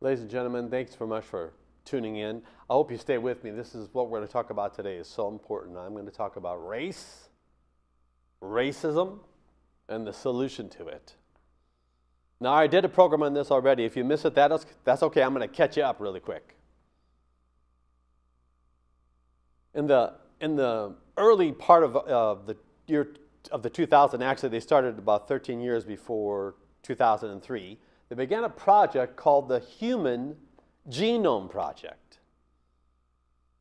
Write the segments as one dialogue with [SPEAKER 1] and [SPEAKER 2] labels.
[SPEAKER 1] Ladies and gentlemen, thanks very much for tuning in. I hope you stay with me. This is what we're going to talk about today. Is so important. I'm going to talk about race, racism, and the solution to it. Now, I did a program on this already. If you miss it, that's okay. I'm going to catch you up really quick. In the early part of the year of the 2000, actually, they started about 13 years before 2003. They began a project called the Human Genome Project.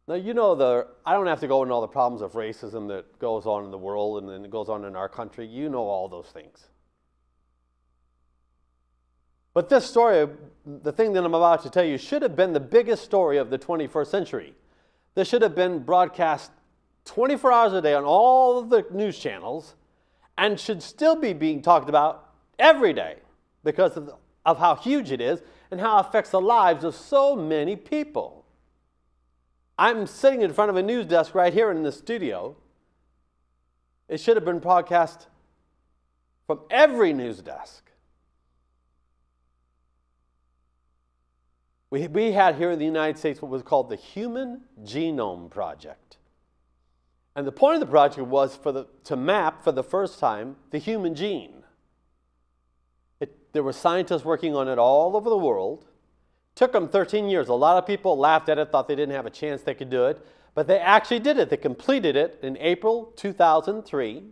[SPEAKER 1] Now, you know, I don't have to go into all the problems of racism that goes on in the world and then it goes on in our country. You know all those things. But this story, the thing that I'm about to tell you, should have been the biggest story of the 21st century. This should have been broadcast 24 hours a day on all of the news channels and should still be being talked about every day because of how huge it is and how it affects the lives of so many people. I'm sitting in front of a news desk right here in the studio. It should have been broadcast from every news desk. We had here in the United States what was called the Human Genome Project. And the point of the project was to map for the first time the human gene. There were scientists working on it all over the world. Took them 13 years. A lot of people laughed at it, thought they didn't have a chance they could do it. But they actually did it. They completed it in April 2003.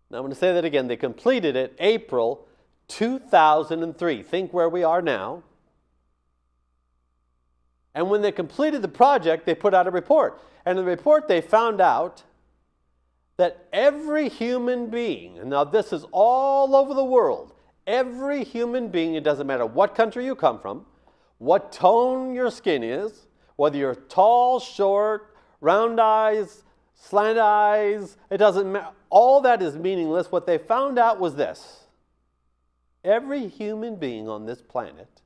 [SPEAKER 1] Now I'm going to say that again. They completed it April 2003. Think where we are now. And when they completed the project, they put out a report. And in the report, they found out that every human being, and now this is all over the world, every human being, it doesn't matter what country you come from, what tone your skin is, whether you're tall, short, round eyes, slant eyes, it doesn't matter. All that is meaningless. What they found out was this. Every human being on this planet,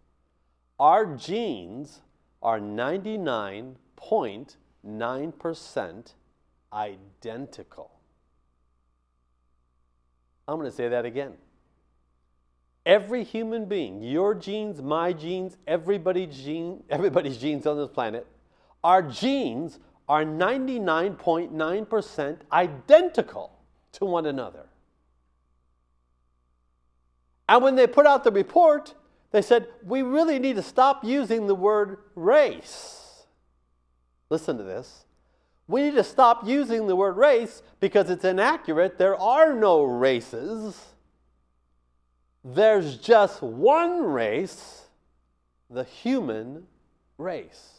[SPEAKER 1] our genes are 99.9% identical. I'm going to say that again. Every human being, your genes, my genes, everybody's genes on this planet, our genes are 99.9% identical to one another. And when they put out the report, they said, we really need to stop using the word race. Listen to this. We need to stop using the word race because it's inaccurate. There are no races. There's just one race, the human race.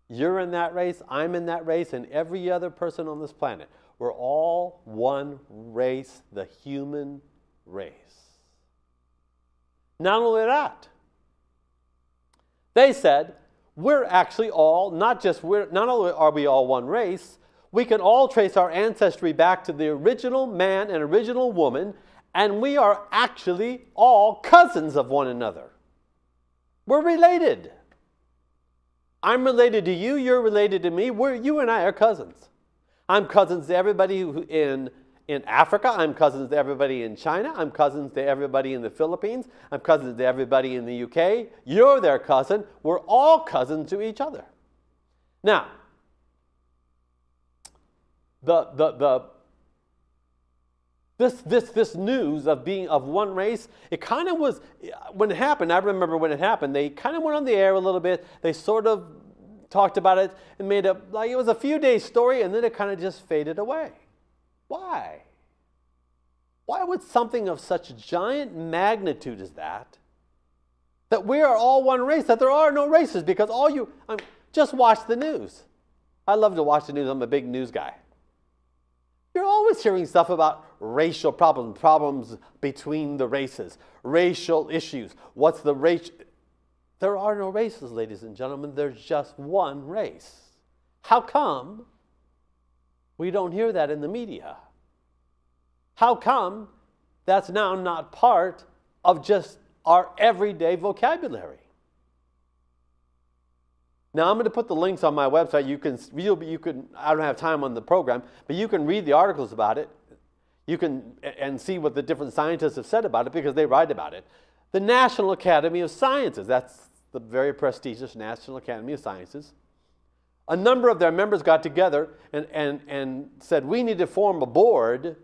[SPEAKER 1] You're in that race, I'm in that race, and every other person on this planet. We're all one race, the human race. Not only that, they said, we're actually all, not only are we all one race, we can all trace our ancestry back to the original man and original woman, and we are actually all cousins of one another. We're related. I'm related to you, you're related to me, you and I are cousins. I'm cousins to everybody in Africa, I'm cousins to everybody in China, I'm cousins to everybody in the Philippines, I'm cousins to everybody in the UK, you're their cousin, we're all cousins to each other. Now, this news of being of one race, it kind of was, when it happened, I remember when it happened, they kind of went on the air a little bit, they sort of talked about it and made it like it was a few days story and then it kind of just faded away. Why? Why would something of such giant magnitude as that we are all one race, that there are no races, because just watch the news. I love to watch the news, I'm a big news guy. You're always hearing stuff about racial problems between the races, racial issues. What's the race? There are no races, ladies and gentlemen. There's just one race. How come we don't hear that in the media? How come that's now not part of just our everyday vocabulary? Now, I'm going to put the links on my website. You can, I don't have time on the program, but you can read the articles about it. You can and see what the different scientists have said about it because they write about it. the National Academy of Sciences. That's the very prestigious National Academy of Sciences. A number of their members got together and said, we need to form a board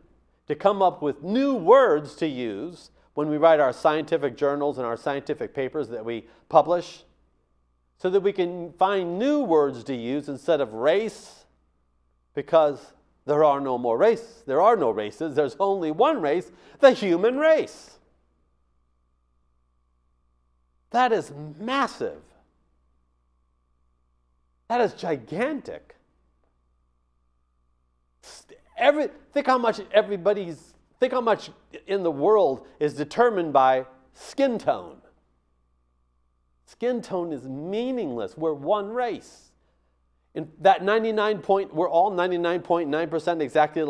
[SPEAKER 1] to come up with new words to use when we write our scientific journals and our scientific papers that we publish, so that we can find new words to use instead of race, because there are no more races. There are no races. There's only one race, the human race. That is massive. That is gigantic. Think how much in the world is determined by skin tone. Skin tone is meaningless. We're one race. In that we're all 99.9% exactly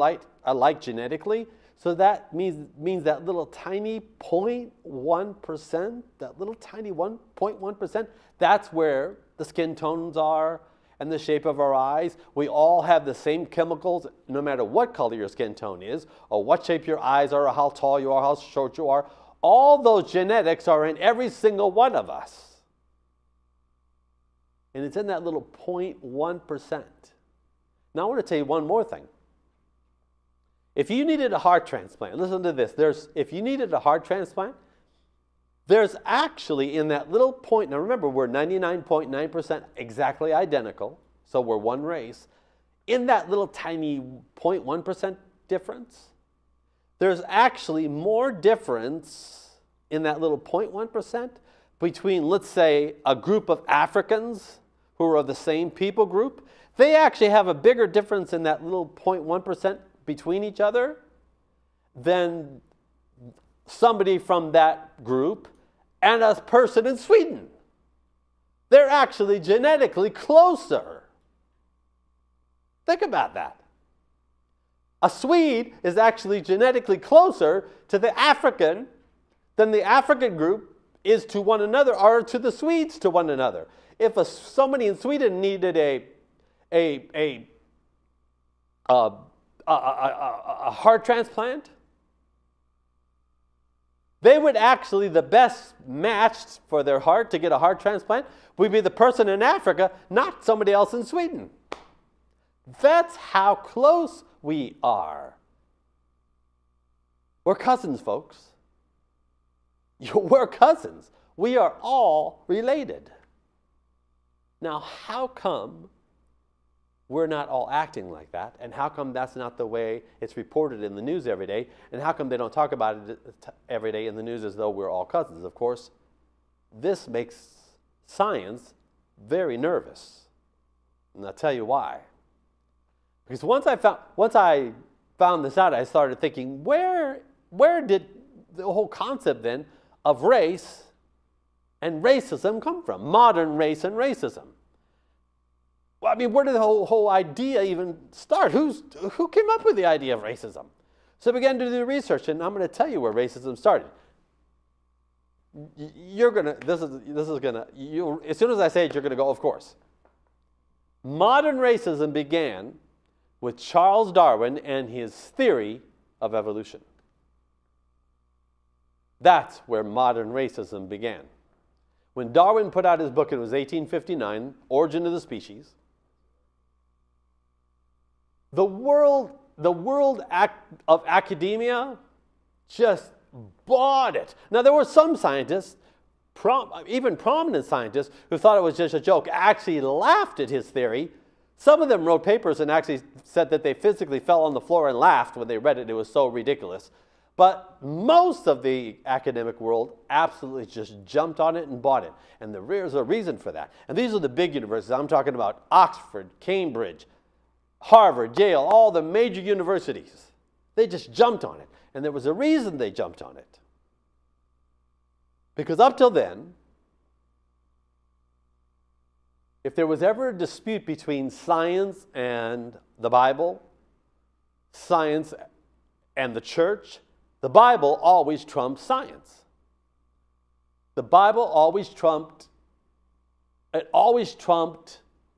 [SPEAKER 1] alike genetically. So that means that little tiny 0.1%, that little tiny 1.1%, that's where the skin tones are and the shape of our eyes. We all have the same chemicals, no matter what color your skin tone is, or what shape your eyes are, or how tall you are, how short you are. All those genetics are in every single one of us. And it's in that little 0.1%. Now I want to tell you one more thing. If you needed a heart transplant, listen to this. If you needed a heart transplant, there's actually in that little point, now remember we're 99.9% exactly identical, so we're one race. In that little tiny 0.1% difference, there's actually more difference in that little 0.1% between, let's say, a group of Africans who are of the same people group. They actually have a bigger difference in that little 0.1% between each other than somebody from that group and a person in Sweden. They're actually genetically closer. Think about that. A Swede is actually genetically closer to the African than the African group is to one another, or to the Swedes to one another. If somebody in Sweden needed a heart transplant, they would actually, the best match for their heart to get a heart transplant would be the person in Africa, not somebody else in Sweden. That's how close we are. We're cousins, folks. We're cousins. We are all related. Now, how come we're not all acting like that? And how come that's not the way it's reported in the news every day? And how come they don't talk about it every day in the news as though we're all cousins? Of course, this makes science very nervous. And I'll tell you why. Because once I found this out, I started thinking, where did the whole concept then of race and racism come from? Modern race and racism. Well, I mean, where did the whole idea even start? Who came up with the idea of racism? So I began to do research, and I'm going to tell you where racism started. As soon as I say it, you're going to go, of course. Modern racism began with Charles Darwin and his theory of evolution. That's where modern racism began. When Darwin put out his book, it was 1859, Origin of the Species. The world of academia just bought it. Now, there were some scientists, even prominent scientists, who thought it was just a joke, actually laughed at his theory. Some of them wrote papers and actually said that they physically fell on the floor and laughed when they read it. It was so ridiculous. But most of the academic world absolutely just jumped on it and bought it. And there's a reason for that. And these are the big universities. I'm talking about Oxford, Cambridge, Harvard, Yale, all the major universities. They just jumped on it. And there was a reason they jumped on it. Because up till then, if there was ever a dispute between science and the Bible, science and the church, the Bible always trumped science. The Bible always trumped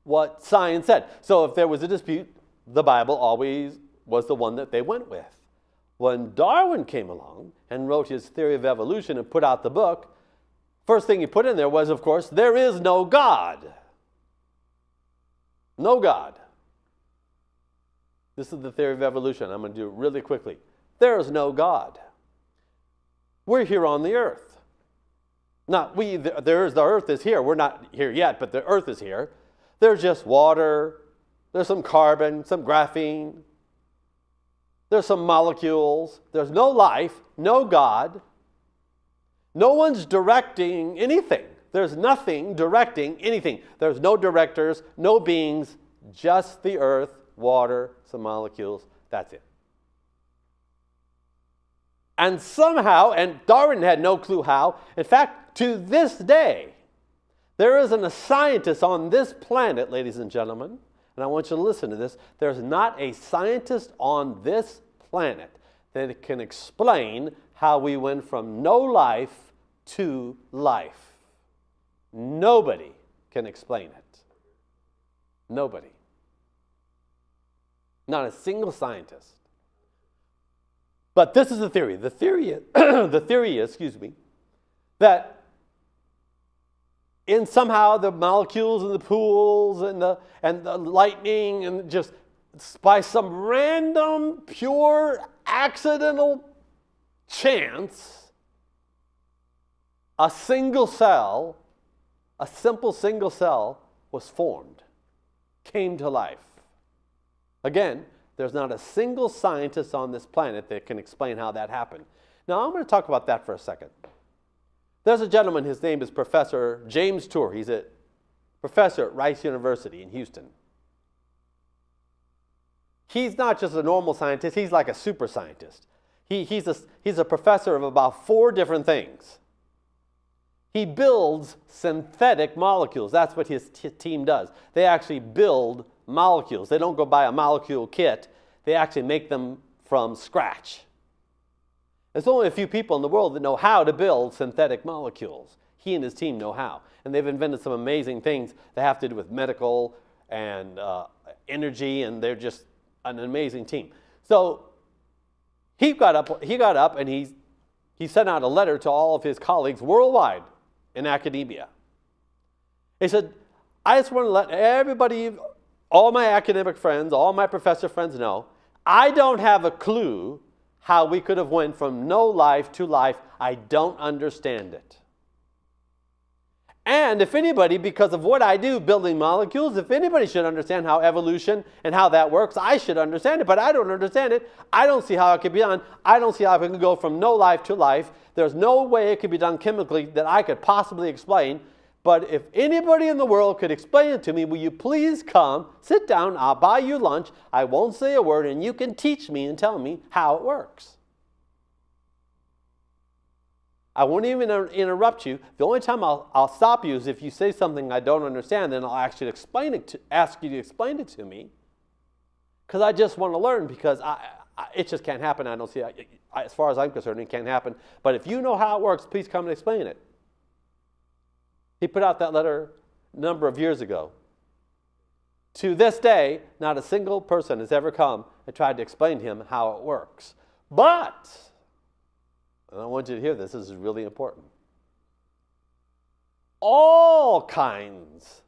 [SPEAKER 1] what science said. So if there was a dispute, the Bible always was the one that they went with. When Darwin came along and wrote his theory of evolution and put out the book, first thing he put in there was, of course, there is no God. No God. This is the theory of evolution. I'm going to do it really quickly. There is no God. We're here on the earth. Not we, the earth is here. We're not here yet, but the earth is here. There's just water. There's some carbon, some graphene. There's some molecules. There's no life, no God. No one's directing anything. There's nothing directing anything. There's no directors, no beings, just the earth, water, some molecules. That's it. And somehow, and Darwin had no clue how, in fact, to this day, there isn't a scientist on this planet, ladies and gentlemen, and I want you to listen to this, there's not a scientist on this planet that can explain how we went from no life to life. Nobody can explain it. Nobody. Not a single scientist. But this is the theory. The theory is, that in somehow the molecules and the pools and the lightning and just by some random, pure, accidental chance, a single cell, a simple single cell was formed, came to life. Again, there's not a single scientist on this planet that can explain how that happened. Now, I'm going to talk about that for a second. There's a gentleman, his name is Professor James Tour. He's a professor at Rice University in Houston. He's not just a normal scientist, he's like a super scientist. He's a professor of about 4 different things. He builds synthetic molecules. That's what his team does. They actually build molecules. They don't go buy a molecule kit. They actually make them from scratch. There's only a few people in the world that know how to build synthetic molecules. He and his team know how. And they've invented some amazing things that have to do with medical and energy, and they're just an amazing team. So he got up and he sent out a letter to all of his colleagues worldwide in academia. He said, I just want to let everybody, all my academic friends, all my professor friends know, I don't have a clue how we could have went from no life to life. I don't understand it. And if anybody, because of what I do building molecules, if anybody should understand how evolution and how that works, I should understand it, but I don't understand it. I don't see how it could be done. I don't see how it can go from no life to life. There's no way it could be done chemically that I could possibly explain. But if anybody in the world could explain it to me, will you please come, sit down, I'll buy you lunch, I won't say a word, and you can teach me and tell me how it works. I won't even interrupt you. The only time I'll stop you is if you say something I don't understand, then I'll actually ask you to explain it to me. Because I just want to learn, because it just can't happen. I don't see, as far as I'm concerned, it can't happen. But if you know how it works, please come and explain it. He put out that letter a number of years ago. To this day, not a single person has ever come and tried to explain to him how it works. But, and I want you to hear this is really important. All kinds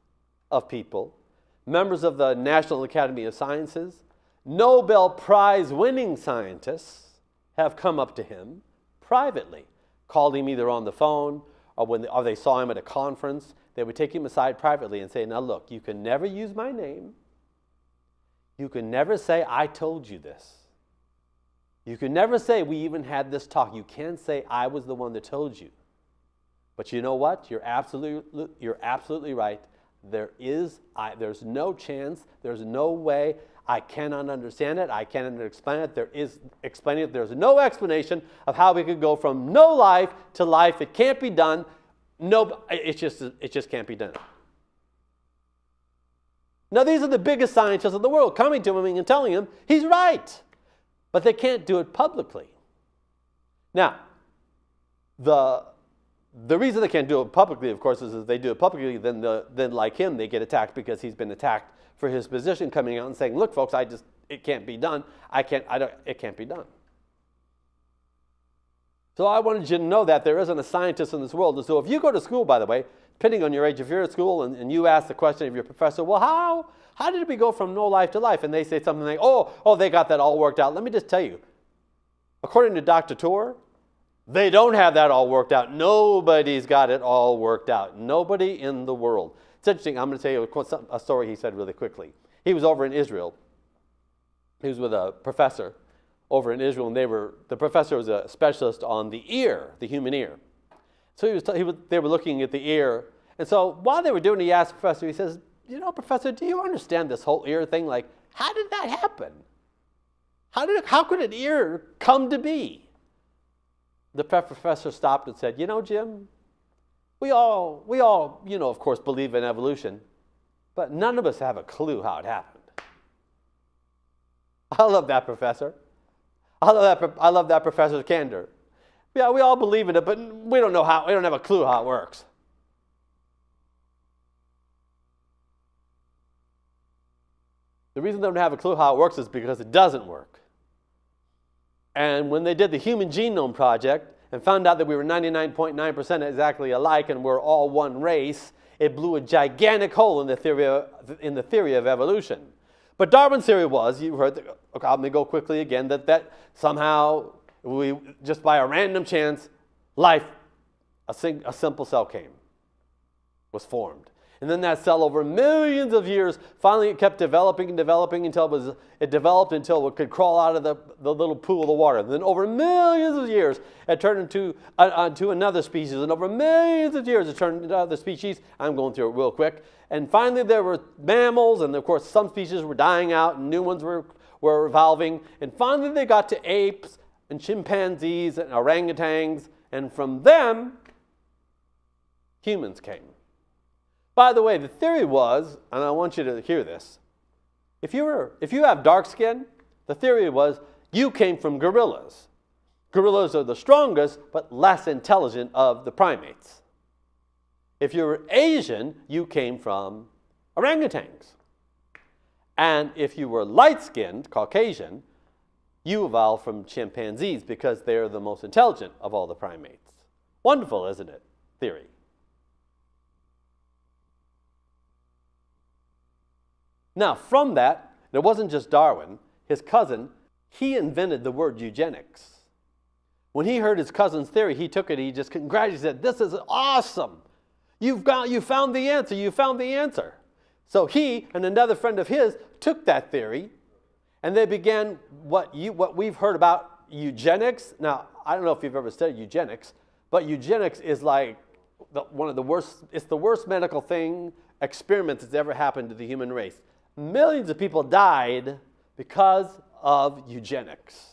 [SPEAKER 1] of people, members of the National Academy of Sciences, Nobel Prize winning scientists have come up to him privately, called him either on the phone or they saw him at a conference. They would take him aside privately and say, now look, you can never use my name. You can never say, I told you this. You can never say, we even had this talk. You can't say, I was the one that told you. But you know what? You're absolutely right. There's no chance. There's no way. I cannot understand it. I cannot explain it. There's no explanation of how we could go from no life to life. It can't be done. No, it just can't be done. Now, these are the biggest scientists in the world coming to him and telling him he's right. But they can't do it publicly. Now, the reason they can't do it publicly, of course, is if they do it publicly, then like him, they get attacked because he's been attacked for his position, coming out and saying, look, folks, it can't be done. It can't be done. So I wanted you to know that there isn't a scientist in this world. And so if you go to school, by the way, depending on your age, if you're at school and you ask the question of your professor, well, how did we go from no life to life? And they say something like, oh, they got that all worked out. Let me just tell you, according to Dr. Tour, they don't have that all worked out. Nobody's got it all worked out. Nobody in the world. It's interesting. I'm going to tell you a story he said really quickly. He was over in Israel. He was with a professor over in Israel, and the professor was a specialist on the ear, the human ear. So they were looking at the ear, and so while they were doing it, he asked the professor, he says, Professor, do you understand this whole ear thing? Like, how did that happen? How could an ear come to be? The professor stopped and said, Jim, we all, of course, believe in evolution, but none of us have a clue how it happened. I love that professor. I love that professor's candor. Yeah, we all believe in it, but we don't have a clue how it works. The reason they don't have a clue how it works is because it doesn't work. And when they did the Human Genome Project and found out that we were 99.9% exactly alike and we're all one race, it blew a gigantic hole in the theory of evolution. But Darwin's theory was, you heard, okay, I'm going to go quickly again, that somehow, just by a random chance, life, a simple cell was formed. And then that cell, over millions of years, finally it kept developing and developing until it developed until it could crawl out of the little pool of the water. And then over millions of years, it turned into another species. And over millions of years, it turned into other species. I'm going through it real quick. And finally, there were mammals, and of course, some species were dying out, and new ones were evolving. And finally, they got to apes and chimpanzees and orangutans, and from them, humans came. By the way, the theory was, and I want you to hear this, if you have dark skin, the theory was you came from gorillas. Gorillas are the strongest but less intelligent of the primates. If you were Asian, you came from orangutans. And if you were light-skinned, Caucasian, you evolved from chimpanzees because they're the most intelligent of all the primates. Wonderful, isn't it? Theory. Now, from that, it wasn't just Darwin. His cousin, he invented the word eugenics. When he heard his cousin's theory, he took it, he just congratulated, he said, "This is awesome. You found the answer. You found the answer." So he and another friend of his took that theory, and they began what we've heard about eugenics. Now, I don't know if you've ever studied eugenics, but eugenics is like one of the worst. It's the worst medical experiment that's ever happened to the human race. Millions of people died because of eugenics.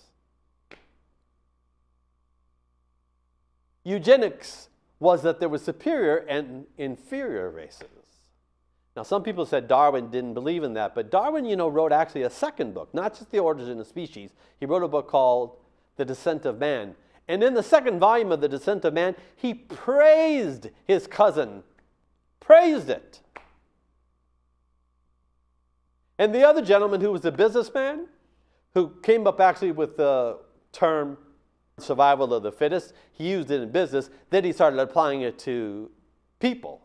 [SPEAKER 1] Eugenics was that there were superior and inferior races. Now, some people said Darwin didn't believe in that, but Darwin, wrote actually a second book, not just The Origin of Species. He wrote a book called The Descent of Man. And in the second volume of The Descent of Man, he praised his cousin, praised it. And the other gentleman who was a businessman, who came up actually with the term survival of the fittest, he used it in business, then he started applying it to people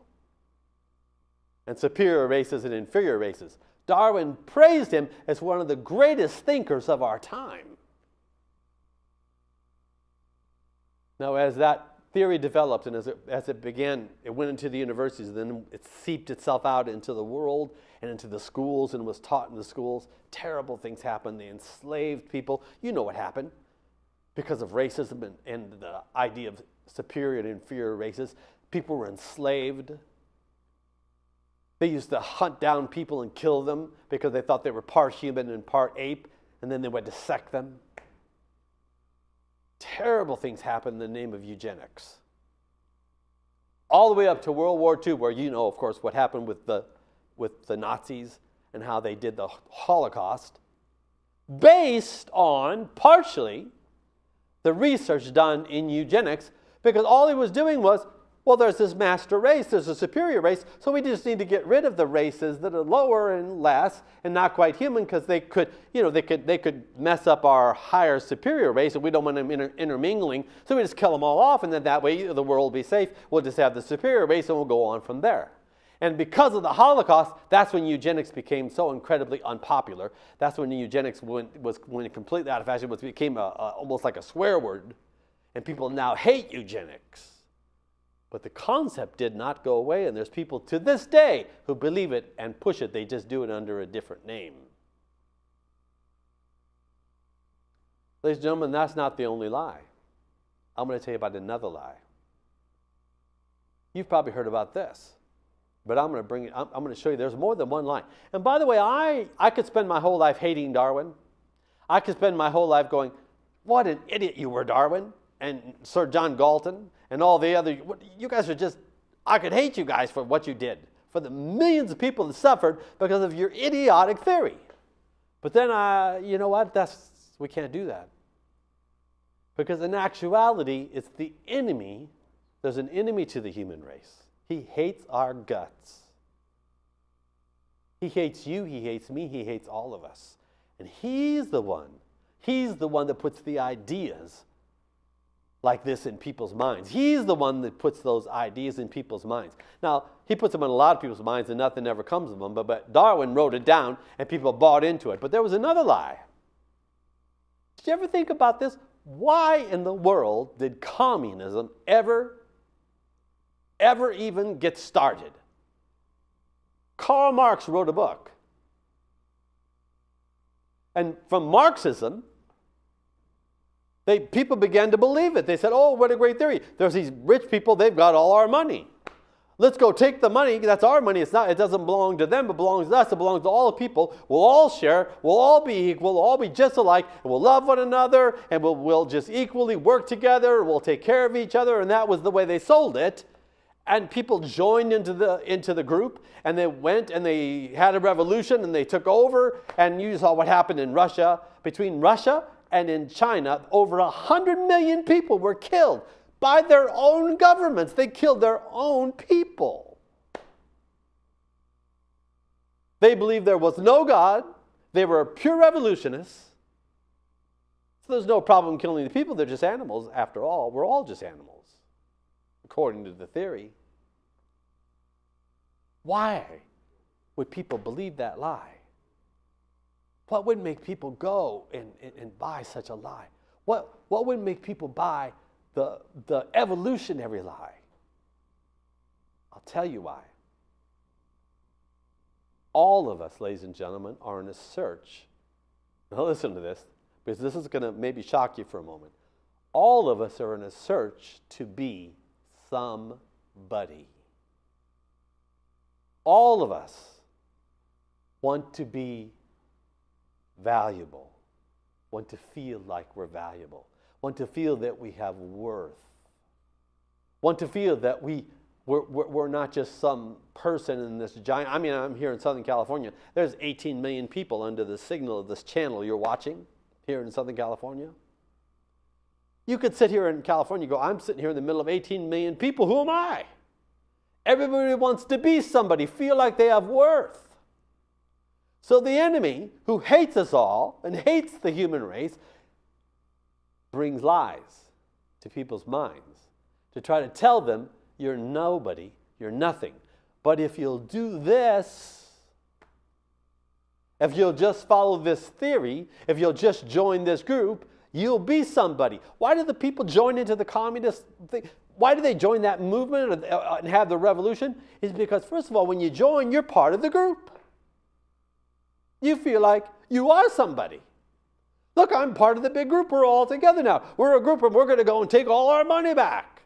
[SPEAKER 1] and superior races and inferior races. Darwin praised him as one of the greatest thinkers of our time. Now, as that theory developed and as it began, it went into the universities, and then it seeped itself out into the world and into the schools and was taught in the schools. Terrible things happened. They enslaved people. You know what happened. Because of racism and the idea of superior and inferior races, people were enslaved. They used to hunt down people and kill them because they thought they were part human and part ape, and then they would dissect them. Terrible things happened in the name of eugenics. All the way up to World War II, where of course, what happened with the Nazis and how they did the Holocaust, based on partially the research done in eugenics, because all he was doing was Well, there's this master race, there's a superior race, so we just need to get rid of the races that are lower and less and not quite human, because they could mess up our higher superior race, and we don't want them intermingling, so we just kill them all off, and then that way the world will be safe. We'll just have the superior race, and we'll go on from there. And because of the Holocaust, that's when eugenics became so incredibly unpopular. That's when eugenics went completely out of fashion. It became almost like a swear word, and people now hate eugenics. But the concept did not go away, and there's people to this day who believe it and push it. They just do it under a different name. Ladies and gentlemen, that's not the only lie. I'm going to tell you about another lie. You've probably heard about this, but I'm going to show you there's more than one lie. And by the way, I could spend my whole life hating Darwin. I could spend my whole life going, what an idiot you were, Darwin, and Sir John Galton, and all the other, you guys are just, I could hate you guys for what you did, for the millions of people that suffered because of your idiotic theory. But then, you know what, we can't do that. Because in actuality, it's the enemy, there's an enemy to the human race. He hates our guts. He hates you, he hates me, he hates all of us. And he's the one that puts the ideas like this in people's minds. He's the one that puts those ideas in people's minds. Now, he puts them in a lot of people's minds and nothing ever comes of them, but Darwin wrote it down and people bought into it. But there was another lie. Did you ever think about this? Why in the world did communism ever even get started? Karl Marx wrote a book. And from Marxism, people began to believe it. They said, oh, what a great theory. There's these rich people, they've got all our money. Let's go take the money. That's our money. It doesn't belong to them. It belongs to us. It belongs to all the people. We'll all share. We'll all be equal. We'll all be just alike. And we'll love one another. And we'll just equally work together. We'll take care of each other. And that was the way they sold it. And people joined into the group. And they went and they had a revolution. And they took over. And you saw what happened in Russia. Between Russia and in China, over 100 million people were killed by their own governments. They killed their own people. They believed there was no God. They were pure revolutionists. So there's no problem killing the people. They're just animals after all. We're all just animals, according to the theory. Why would people believe that lie? What would make people go and buy such a lie? What would make people buy the evolutionary lie? I'll tell you why. All of us, ladies and gentlemen, are in a search. Now listen to this, because this is going to maybe shock you for a moment. All of us are in a search to be somebody. All of us want to be valuable, want to feel like we're valuable, want to feel that we have worth, want to feel that we're not just some person in this giant, I'm here in Southern California. There's 18 million people under the signal of this channel you're watching here in Southern California. You could sit here in California and go, I'm sitting here in the middle of 18 million people. Who am I? Everybody wants to be somebody, feel like they have worth. So the enemy, who hates us all and hates the human race, brings lies to people's minds to try to tell them you're nobody, you're nothing. But if you'll do this, if you'll just follow this theory, if you'll just join this group, you'll be somebody. Why do the people join into the communist thing? Why do they join that movement and have the revolution? It's because, first of all, when you join, you're part of the group. You feel like you are somebody. Look, I'm part of the big group. We're all together now. We're a group and we're going to go and take all our money back.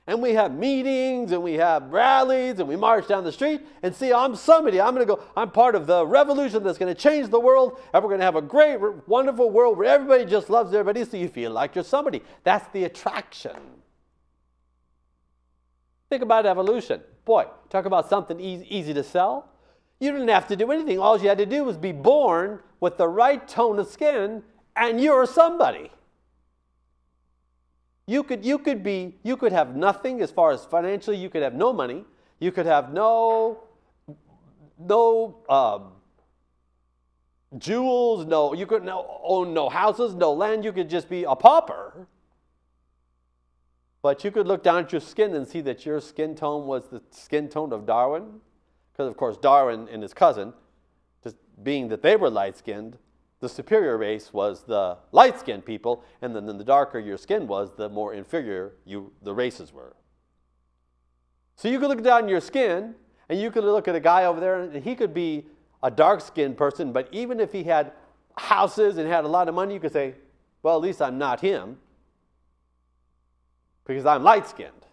[SPEAKER 1] And we have meetings and we have rallies and we march down the street and see, I'm somebody. I'm part of the revolution that's going to change the world, and we're going to have a great, wonderful world where everybody just loves everybody, so you feel like you're somebody. That's the attraction. Think about evolution. Boy, talk about something easy to sell. You didn't have to do anything. All you had to do was be born with the right tone of skin, and you're somebody. You could have nothing as far as financially. You could have no money. You could have no jewels. You couldn't own no houses, no land. You could just be a pauper. But you could look down at your skin and see that your skin tone was the skin tone of Darwin. Because, of course, Darwin and his cousin, just being that they were light-skinned, the superior race was the light-skinned people, and then the darker your skin was, the more inferior the races were. So you could look down your skin, and you could look at a guy over there, and he could be a dark-skinned person, but even if he had houses and had a lot of money, you could say, well, at least I'm not him, because I'm light-skinned.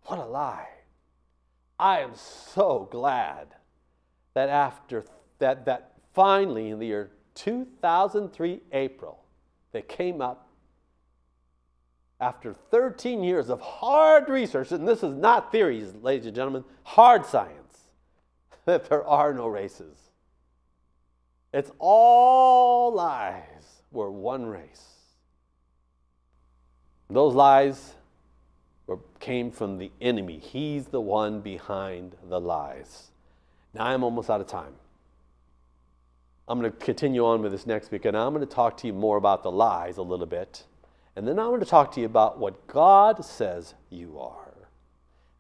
[SPEAKER 1] What a lie. I am so glad that after that finally in the year 2003 April, they came up after 13 years of hard research, and this is not theories, ladies and gentlemen, hard science, that there are no races. It's all lies. We're one race. Those lies came from the enemy. He's the one behind the lies. Now I'm almost out of time. I'm going to continue on with this next week, and I'm going to talk to you more about the lies a little bit. And then I'm going to talk to you about what God says you are.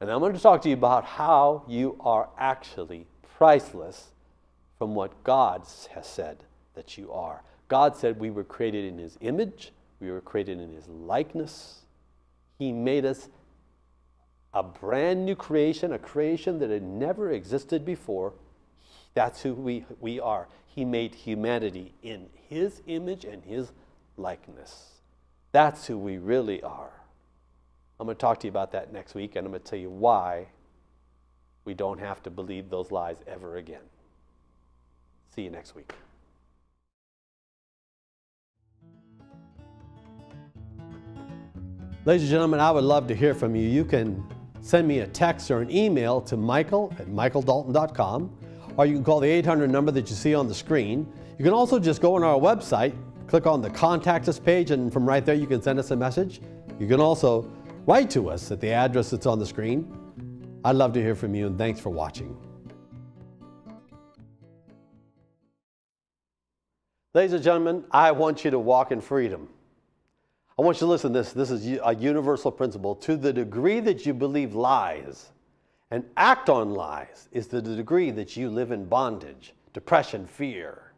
[SPEAKER 1] And I'm going to talk to you about how you are actually priceless from what God has said that you are. God said we were created in His image. We were created in His likeness. He made us a brand new creation, a creation that had never existed before. That's who we are. He made humanity in His image and His likeness. That's who we really are. I'm going to talk to you about that next week, and I'm going to tell you why we don't have to believe those lies ever again. See you next week. Ladies and gentlemen, I would love to hear from you. You can send me a text or an email to michael@michaeldalton.com, or you can call the 800 number that you see on the screen. You can also just go on our website, click on the Contact Us page, and from right there you can send us a message. You can also write to us at the address that's on the screen. I'd love to hear from you, and thanks for watching. Ladies and gentlemen, I want you to walk in freedom. I want you to listen to this. This is a universal principle. To the degree that you believe lies and act on lies is the degree that you live in bondage, depression, fear.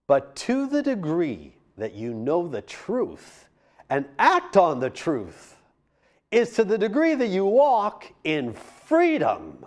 [SPEAKER 1] But to the degree that you know the truth and act on the truth is to the degree that you walk in freedom.